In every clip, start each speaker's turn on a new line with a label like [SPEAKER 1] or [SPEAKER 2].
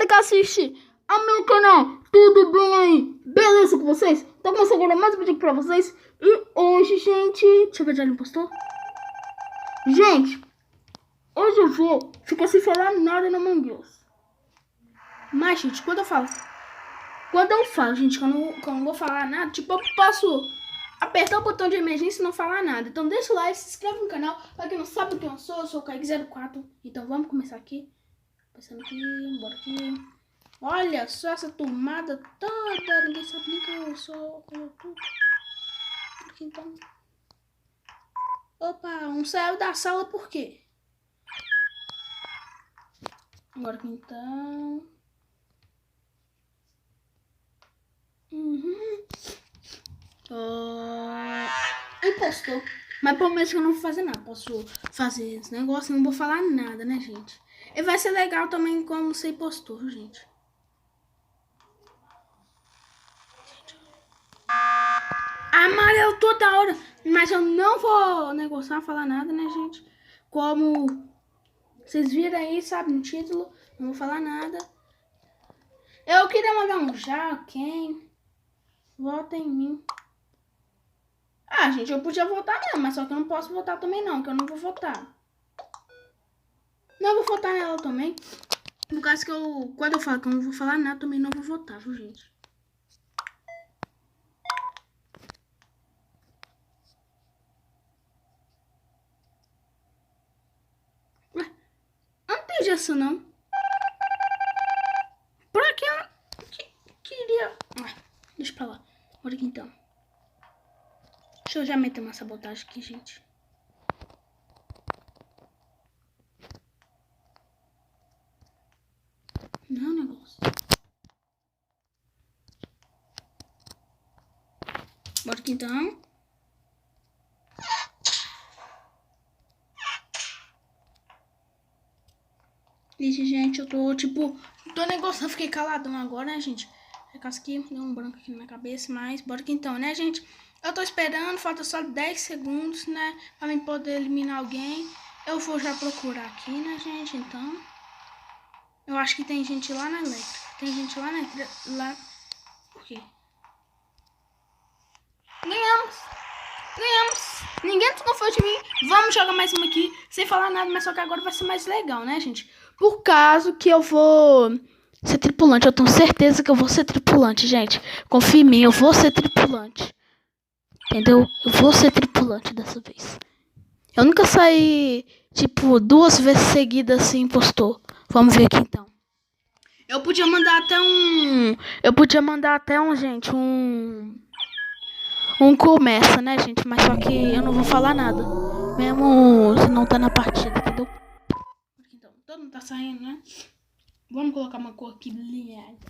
[SPEAKER 1] que assiste ao meu canal. Tudo bem aí? Beleza com vocês? Então começando agora mais um vídeo aqui pra vocês. E hoje, gente... Deixa eu ver, já ele postou? Gente, hoje eu vou ficar sem falar nada no Among Us. Mas, gente, quando eu falo, gente, que eu não vou falar nada, tipo, eu posso apertar o botão de emergência e não falar nada. Então deixa o like, se inscreve no canal. Pra quem não sabe quem eu sou o Kaique04. Então vamos começar aqui. Passando aqui, bora aqui. Olha só essa tomada toda. Ninguém sabe nem que eu sou. Aqui então. Opa, um saiu da sala por quê? Agora aqui então. Impostor. Mas pelo menos que eu não vou fazer nada. Posso fazer esse negócio e não vou falar nada, né, gente? E vai ser legal também como ser impostor, gente. Amarelo toda hora. Mas eu não vou negociar, falar nada, né, gente? Como vocês viram aí, sabe, no título. Não vou falar nada. Eu queria mandar um já, quem? Vota em mim. Ah, gente, eu podia votar mesmo, mas só que eu não posso votar também não, que eu não vou votar. Não, eu vou votar nela também. No caso que quando eu falo que eu não vou falar nada, também não vou votar, viu, gente? Ué, eu não entendi essa não. Por que eu queria... deixa pra lá. Bora aqui então. Deixa eu já meter uma sabotagem aqui, gente. Não, negócio. Bora aqui então. Ixi, gente, eu tô, tipo... Tô negociando, fiquei caladão agora, né, gente? Aqui, deu um branco aqui na minha cabeça, mas bora aqui então, né, gente? Eu tô esperando, falta só 10 segundos, né? Pra mim poder eliminar alguém. Eu vou já procurar aqui, né, gente? Então... Eu acho que tem gente lá na elétrica. Tem gente lá na... lá... Por quê? Ganhamos! Ganhamos! Ninguém desconfiou de mim. Vamos jogar mais uma aqui, sem falar nada, mas só que agora vai ser mais legal, né, gente? Por caso que eu vou ser tripulante. Eu tenho certeza que eu vou ser tripulante, gente. Confia em mim, eu vou ser tripulante. Entendeu? Eu vou ser tripulante dessa vez. Eu nunca saí, tipo, 2 vezes seguidas assim, impostor. Vamos ver aqui então. Eu podia mandar até um, gente, um começa, né, gente? Mas só que eu não vou falar nada. Mesmo se não tá na partida, entendeu? Então, todo mundo tá saindo, né? Vamos colocar uma cor aqui brilhante.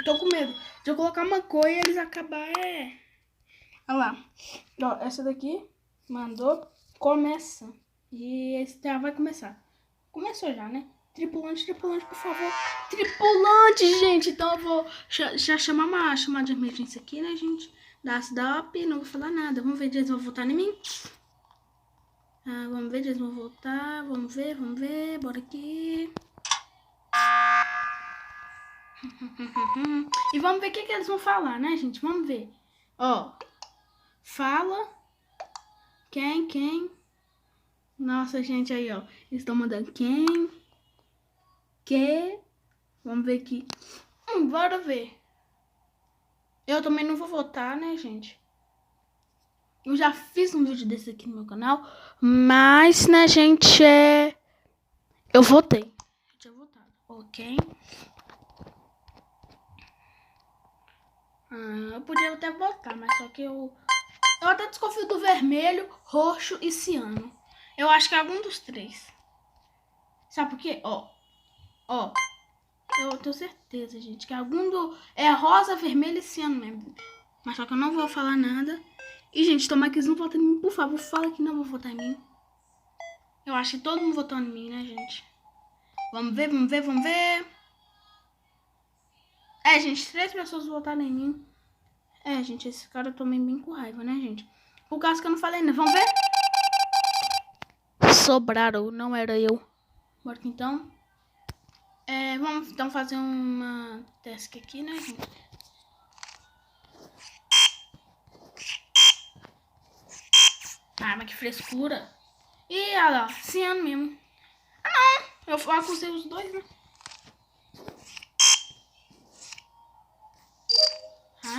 [SPEAKER 1] Tô com medo de eu colocar uma cor e eles acabarem. Olha lá. Ó, essa daqui mandou começa. E esse já vai começar. Começou já, né? Tripulante, por favor. Tripulante, gente. Então eu vou já chamar uma chamada de emergência aqui, né, gente? Da SDOP, não vou falar nada. Vamos ver se eles vão votar em mim. Vamos ver se eles vão votar. Vamos ver. Bora aqui. E vamos ver o que eles vão falar, né, gente? Vamos ver. Ó. Fala. Quem? Nossa, gente, aí, ó. Eles estão mandando quem? Que? Vamos ver aqui. Bora ver. Eu também não vou votar, né, gente? Eu já fiz um vídeo desse aqui no meu canal. Mas, né, gente, eu votei. Eu tinha votado. Ok. Eu podia até votar, mas só que eu até desconfio do vermelho, roxo e ciano. Eu acho que é algum dos 3. Sabe por quê? Ó. Eu tenho certeza, gente, que algum é rosa, vermelho e ciano mesmo. Mas só que eu não vou falar nada. E, gente, tomara que eles não votem em mim. Por favor, fala que não vou votar em mim. Eu acho que todo mundo votou em mim, né, gente? Vamos ver. Gente, 3 pessoas votaram em mim. Gente, esse cara eu tomei bem com raiva, né, gente? Por causa que eu não falei, né? Vamos ver? Sobraram, não era eu. Bora aqui, então. Vamos então fazer uma task aqui, né, gente? Ah, mas que frescura. Ih, olha lá, ciano mesmo. Ah, não. Eu acusei os dois, né?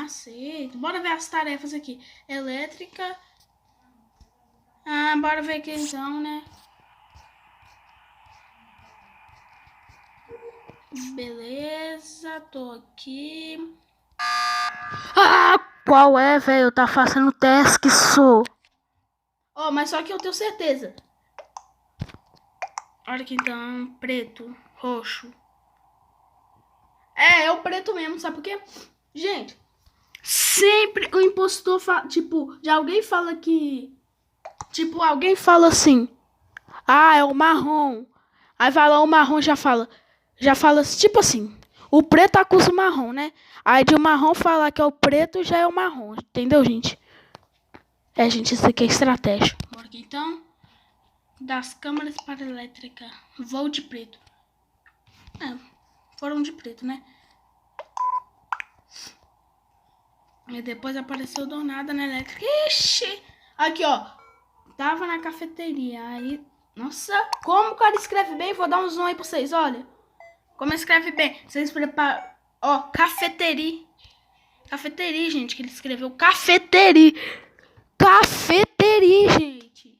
[SPEAKER 1] Aceito. Bora ver as tarefas aqui. Elétrica. Ah, bora ver aqui então, né? Beleza, tô aqui. Ah, qual é, velho? Tá fazendo task, sou. Oh, mas só que eu tenho certeza. Olha aqui então, preto, roxo. É o preto mesmo, sabe por quê? Gente, sempre o impostor fala, tipo, já alguém fala que... Tipo, alguém fala assim, ah, é o marrom. Aí vai lá o marrom já fala, tipo assim, o preto acusa o marrom, né? Aí de o marrom falar que é o preto já é o marrom, entendeu, gente? Gente, isso aqui é estratégia. Bora aqui então. Das câmeras para elétrica. Vou de preto. Foram de preto, né? E depois apareceu do nada na elétrica. Ixi! Aqui, ó. Tava na cafeteria. Aí. Nossa, como o cara escreve bem. Vou dar um zoom aí pra vocês, olha. Como escreve bem. Vocês preparam. Ó, cafeteria. Cafeteria, gente. Que ele escreveu cafeteria. Cafeteria, gente.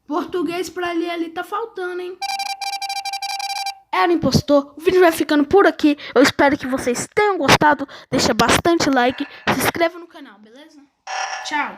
[SPEAKER 1] Português pra ler ali tá faltando, hein? Era o impostor. O vídeo vai ficando por aqui. Eu espero que vocês tenham gostado. Deixa bastante like. Se inscreva no canal, beleza? Tchau.